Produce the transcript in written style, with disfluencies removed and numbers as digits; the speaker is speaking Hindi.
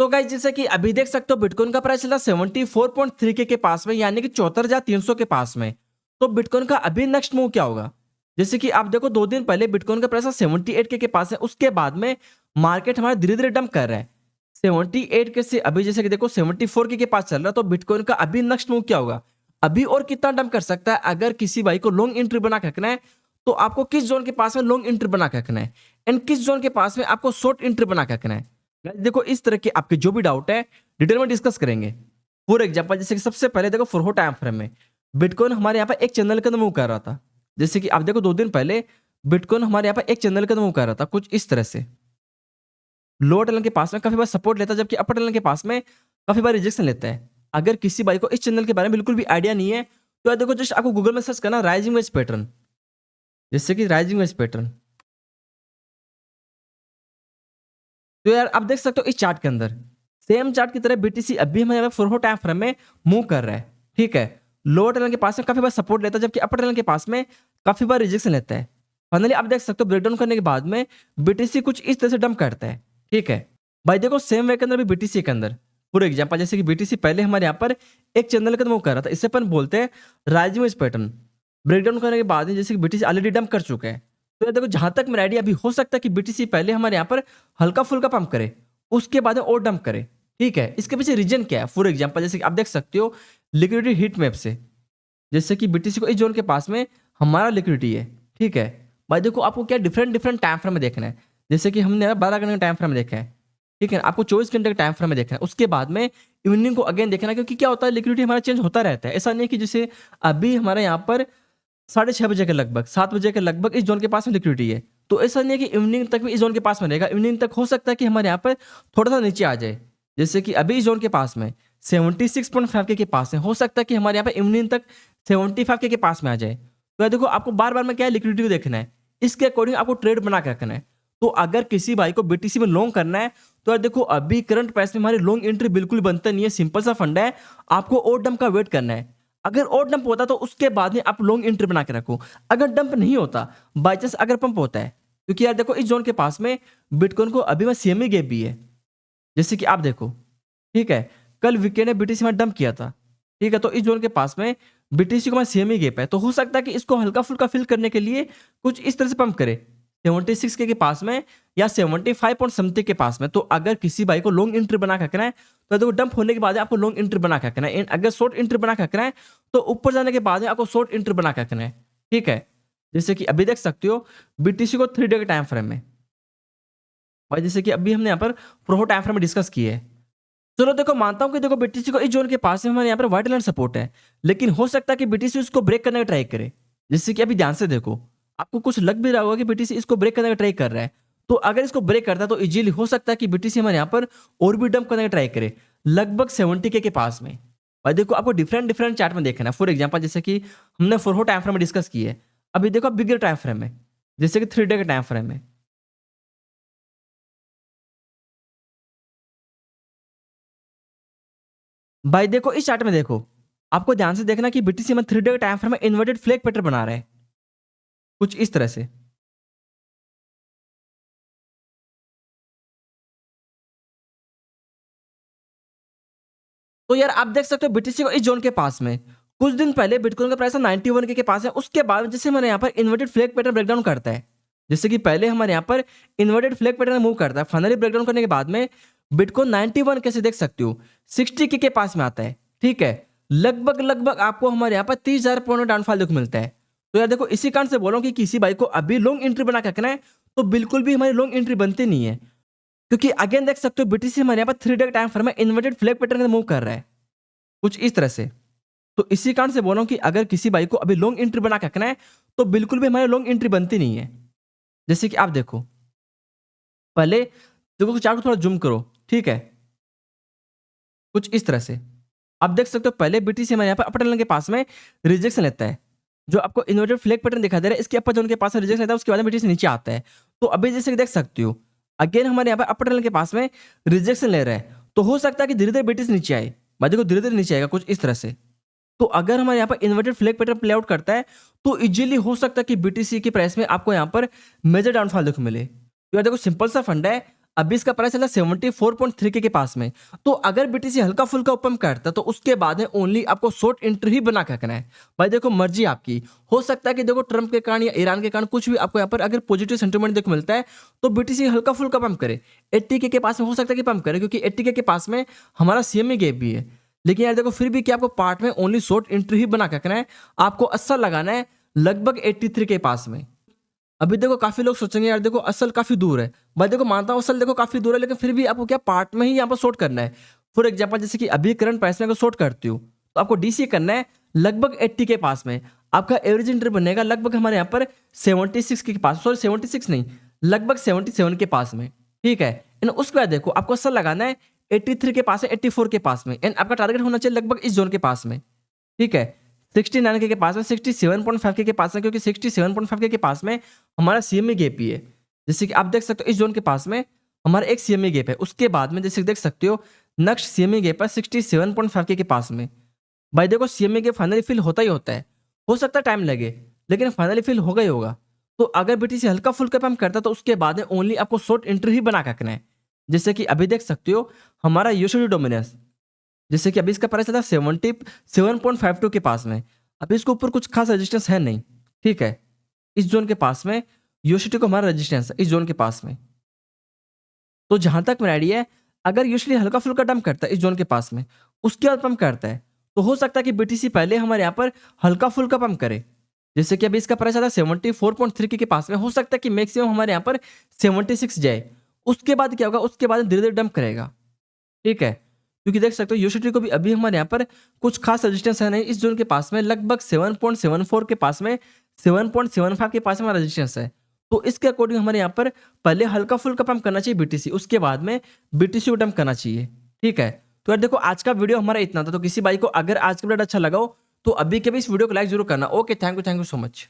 गाइस जैसे कि अभी देख सकते हो बिटकॉइन का प्राइस चला 74.3 के पास में, यानी कि 74,300 के पास में। तो बिटकॉइन का अभी नेक्स्ट मूव क्या होगा? जैसे कि आप देखो 2 दिन पहले बिटकॉइन का प्राइस 78 के पास है, उसके बाद में मार्केट हमारा धीरे धीरे डंप कर रहा है 78 के से। अभी जैसे कि देखो 74 के पास चल रहा है, तो बिटकॉइन का अभी नेक्स्ट मूव क्या होगा? अभी और कितना डंप कर सकता है? अगर किसी भाई को लॉन्ग एंट्री बना के रखना है तो आपको किस जोन के पास में लॉन्ग एंट्री बना के रखना है, एंड किस जोन के पास में आपको शॉर्ट एंट्री बना के रखना है। Guys, देखो इस तरह के आपके जो भी डाउट है डिटेल में डिस्कस करेंगे। फॉर एग्जांपल जैसे कि सबसे पहले देखो फॉर टाइम फ्रेम में बिटकॉइन हमारे यहाँ पर एक चैनल के अंदर मूव कर रहा था। जैसे कि आप देखो 2 दिन पहले बिटकॉइन हमारे यहाँ पर एक चैनल के अंदर मूव कर रहा था कुछ इस तरह से। लोअर टनल के पास में काफी बार सपोर्ट लेता है, जबकि अपर टनल के पास में काफी बार रिजेक्शन लेता है। अगर किसी भाई को इस चैनल के बारे में बिल्कुल भी आइडिया नहीं है तो यार देखो जस्ट आपको गूगल में सर्च करना राइजिंग वेज पैटर्न, जैसे कि राइजिंग वेज पैटर्न। तो यार आप देख सकते हो इस चार्ट के अंदर सेम चार्ट की तरह बीटीसी अभी हमारे फोर टाइम फ्रेम में मूव कर रहा है। ठीक है, लोअर टनल के पास में काफी बार सपोर्ट लेता है, जबकि अपर टनल के पास में काफी बार रिजेक्शन लेता है। फाइनली आप देख सकते हो ब्रेकडाउन करने के बाद में बीटीसी कुछ इस तरह से डंप करता है। ठीक है भाई, देखो सेम वे के अंदर भी बीटीसी के अंदर फॉर एग्जांपल जैसे कि बीटीसी पहले हमारे यहाँ पर एक चैनल के अंदर मूव कर रहा था, इसे अपन बोलते हैं राइजिंग वेज पैटर्न। ब्रेकडाउन करने के बाद में जैसे कि बीटीसी ऑलरेडी डंप कर चुका है। तो यार देखो जहां तक मेरा आइडिया अभी हो सकता है कि बीटीसी पहले हमारे यहाँ पर हल्का फुल्का पंप करे, उसके बाद में और डंप करे। ठीक है, इसके पीछे रीजन क्या है? फॉर एग्जांपल जैसे कि आप देख सकते हो लिक्विडिटी हीट मैप से, जैसे कि बीटीसी को इस जोन के पास में हमारा लिक्विडिटी है। ठीक है भाई, देखो आपको क्या डिफरेंट डिफरेंट टाइम फ्रेम में देखना है। जैसे कि हमने 12 घंटे का टाइम फ्रेम में देखा है, ठीक है, आपको 24 घंटे का टाइम फ्रेम में देखना है, उसके बाद में इवनिंग को अगेन देखना है, क्योंकि क्या होता है लिक्विडिटी हमारा चेंज होता रहता है। ऐसा नहीं है कि जैसे अभी हमारे यहाँ पर 6:30 बजे के लगभग 7 बजे के लगभग इस जोन के पास में लिक्विडिटी है, तो ऐसा नहीं है कि इवनिंग तक भी इस जोन के पास में रहेगा। इवनिंग तक हो सकता है कि हमारे यहाँ पर थोड़ा सा नीचे आ जाए, जैसे कि अभी इस जोन के पास में 76.5 के पास में हो सकता है कि हमारे यहाँ पर इवनिंग तक 75 के पास में आ जाए। तो यार देखो आपको बार बार में क्या है लिक्विडिटी को देखना है, इसके अकॉर्डिंग आपको ट्रेड बना के रखना है। तो अगर किसी भाई को बीटीसी में लॉन्ग करना है तो यार देखो अभी करंट प्राइस में हमारी लॉन्ग एंट्री बिल्कुल बनता नहीं है। सिंपल सा फंडा है, आपको और डंप का वेट करना है। अगर और डंप होता तो उसके बाद में आप लॉन्ग एंट्री बना के रखो। अगर डंप नहीं होता, बाई चांस अगर पंप होता है, क्योंकि यार देखो इस जोन के पास में बिटकॉइन को अभी में सीएमई गैप भी है, जैसे कि आप देखो। ठीक है, कल वीकेंड ने बीटीसी में डंप किया था। ठीक है, तो इस जोन के पास में बीटीसी को मैं सीएमई गैप है, तो हो सकता है कि इसको हल्का फुल्का फिल करने के लिए कुछ इस तरह से पंप करे 76 के पास में या 75 पॉइंट समथिंग के पास में। तो अगर किसी भाई को लॉन्ग एंट्री बना के रखना है तो देखो डंप होने के बाद आपको लॉन्ग एंट्री बना के रखना है, अगर शॉर्ट एंट्री बना के रखना है तो ऊपर जाने के बाद में आपको शॉर्ट एंट्री बना के रखना है। ठीक है, जैसे कि अभी देख सकते हो बीटीसी को 3 डे के टाइम फ्रेम में, और जैसे कि अभी हमने यहाँ पर प्रो टाइम फ्रेम में डिस्कस किए है। चलो देखो मानता हूं कि देखो बीटीसी को इस जोन के पास में हमारे यहाँ पर व्हाइट लाइन सपोर्ट है, लेकिन हो सकता है कि बीटीसी उसको ब्रेक करने का ट्राई करे। जैसे कि अभी ध्यान से देखो, आपको कुछ लग भी रहा होगा कि बीटीसी इसको ब्रेक करने का ट्राई कर रहा है। तो अगर इसको ब्रेक करता है तो इजीली हो सकता है कि बीटीसी हमारे यहाँ पर और भी डंप करने का ट्राई करे लगभग 70 के पास में। और देखो आपको डिफरेंट डिफरेंट चार्ट में देखना है। फॉर एग्जाम्पल जैसे कि हमने 4 टाइम फ्रेम में डिस्कस की है, अभी देखो बिगर टाइम फ्रेम में, जैसे कि 3 डे के टाइम फ्रेम में। भाई देखो इस चार्ट में देखो, आपको ध्यान से देखना कि बीटीसी में 3 डे के टाइम फ्रेम में इन्वर्टेड फ्लैग पैटर्न बना रहा है कुछ इस तरह से। तो यार आप देख सकते हो बीटीसी को इस जोन के पास में कुछ दिन पहले बिटकॉइन का प्राइस 91 के पास है, उसके बाद जैसे हमारे यहाँ पर इन्वर्टेड फ्लैग पैटर्न ब्रेकडाउन करता है, जैसे कि पहले हमारे यहाँ पर इन्वर्टेड फ्लैग पैटर्न मूव करता है, फाइनली ब्रेकडाउन करने के बाद में बिटकॉइन 91 कैसे देख सकते हो 60 के पास में आता है। ठीक है, लगभग लगभग आपको हमारे यहाँ पर 30,000 पॉइंट डाउनफॉल देखो मिलता है। तो यार देखो इसी कारण से बोलो कि किसी भाई को अभी लॉन्ग एंट्री बना के रखना है तो बिल्कुल भी हमारी लॉन्ग एंट्री बनती नहीं है, क्योंकि अगेन देख सकते हो बीटीसी हमारे यहाँ पर 3 डे टाइम फ्रेम में इन्वर्टेड फ्लैग पैटर्न मूव कर रहा है कुछ इस तरह से। तो इसी कारण से बोल रहा हूं कि अगर किसी भाई को अभी लॉन्ग एंट्री बना के रखना है तो बिल्कुल भी हमारे लॉन्ग एंट्री बनती नहीं है। जैसे कि आप देखो पहले देखो चार्ट को थोड़ा जूम करो। ठीक है, कुछ इस तरह से आप देख सकते हो पहले बीटीसी हमारे यहाँ पर अपर लाइन के पास में रिजेक्शन लेता है, जो आपको इन्वर्टेड फ्लैग पैटर्न दिखा दे रहा है, इसके अपर जोन के पास रिजेक्शन लेता है, उसके बाद बीटीसी नीचे आता है। तो अभी जैसे कि देख सकते हो अगेन हमारे यहाँ पर अपर लाइन के पास में रिजेक्शन ले रहा है, तो हो सकता है कि धीरे धीरे बीटीसी नीचे आए। भाई देखो धीरे धीरे नीचे आएगा कुछ इस तरह से। तो अगर हमारे यहाँ पर inverted flag pattern play out करता है तो इजीली हो सकता है कि बीटीसी की प्राइस में आपको यहाँ पर मेजर डाउनफॉल देखो मिले। तो यार देखो सिंपल सा फंडा है, अभी इसका प्राइस चला 74.3 के पास में। तो अगर बीटीसी हल्का फुल्का ओपन करता तो उसके बाद में ओनली आपको शॉर्ट एंट्री ही बना के रखना है। भाई देखो मर्जी आपकी, हो सकता है कि देखो ट्रम्प के कारण या ईरान के कारण कुछ भी आपको यहाँ पर अगर पॉजिटिव सेंटिमेंट देखो मिलता है तो बीटीसी हल्का फुल्का पंप करे, 80K के पास में हो सकता है कि पंप करे, क्योंकि 80K के पास में हमारा सीएमए गैप भी है। लेकिन यार देखो फिर भी क्या आपको पार्ट में ओनली शॉर्ट एंट्री ही बना के रखना है, आपको असल लगाना है लगभग 83 के पास में। अभी देखो काफी लोग सोचेंगे यार देखो असल काफी दूर है, भाई देखो मानता हूँ असल देखो काफी दूर है, लेकिन फिर भी आपको क्या पार्ट में ही यहाँ पर शॉर्ट करना है। फॉर एग्जांपल जैसे कि अभी करंट प्राइस में अगर शॉर्ट करती हूँ तो आपको डीसी करना है लगभग 80 के पास में, आपका एवरेज एंट्री बनेगा लगभग हमारे यहाँ पर 76 के पास, सॉरी 76 नहीं, लगभग 77 के पास में, ठीक है। एंड उसके बाद देखो आपको असल लगाना है 83 के पास है, 84 के पास में, एंड आपका टारगेट होना चाहिए लगभग इस जोन के पास में, ठीक है। 69 के पास में, 67.5 के पास में, क्योंकि 67.5 के पास में हमारा सीएमए गैप ही है। जैसे कि आप देख सकते हो इस जोन के पास में हमारा एक सीएमए गैप है, उसके बाद में जैसे देख सकते हो नेक्स्ट सीएमए गैप है 67.5 के पास में। भाई देखो सीएमए गैप फाइनली फिल होता ही होता है, हो सकता है टाइम लगे लेकिन फाइनली फिल होगा ही होगा। तो अगर बीटीसी हल्का फुल्का पंप करता तो उसके बाद में ओनली आपको शॉर्ट एंट्री ही बना के रखना है। जैसे कि अभी देख सकते हो हमारा यूएसडी डोमिनेंस, जैसे कि अभी इसका प्राइस था 77.52 के पास में, अभी इसके ऊपर कुछ खास रेजिस्टेंस है नहीं, ठीक है। इस जोन के पास में यूएसडी को हमारा रेजिस्टेंस है इस जोन के पास में। तो जहां तक मेरा आइडिया है अगर यूएसडी हल्का फुल्का डंप करता है इस जोन के पास में, उसके बाद पंप करता है तो हो सकता है कि बीटीसी पहले हमारे यहाँ पर हल्का फुल्का पंप करे। जैसे कि अभी इसका प्राइस आता है 74.3 के पास में, हो सकता है कि मैक्सिमम हमारे यहाँ पर 76 जाए, उसके बाद क्या होगा, उसके बाद धीरे धीरे डंप करेगा, ठीक है। क्योंकि देख सकते हो यूएसडी को भी अभी हमारे यहाँ पर कुछ खास रेजिस्टेंस है नहीं, इस जोन के पास में लगभग 7.74 के पास में, 7.75 के पास में रेजिस्टेंस है। तो इसके अकॉर्डिंग हमारे यहाँ पर पहले हल्का फुल्का पंप करना चाहिए बीटीसी, उसके बाद में बीटीसी को डंप करना चाहिए, ठीक है। तो यार देखो आज का वीडियो हमारा इतना था, तो किसी भाई को अगर आज का वीडियो अच्छा लगा हो तो अभी के भी इस वीडियो को लाइक जरूर करना। Okay, thank you so much.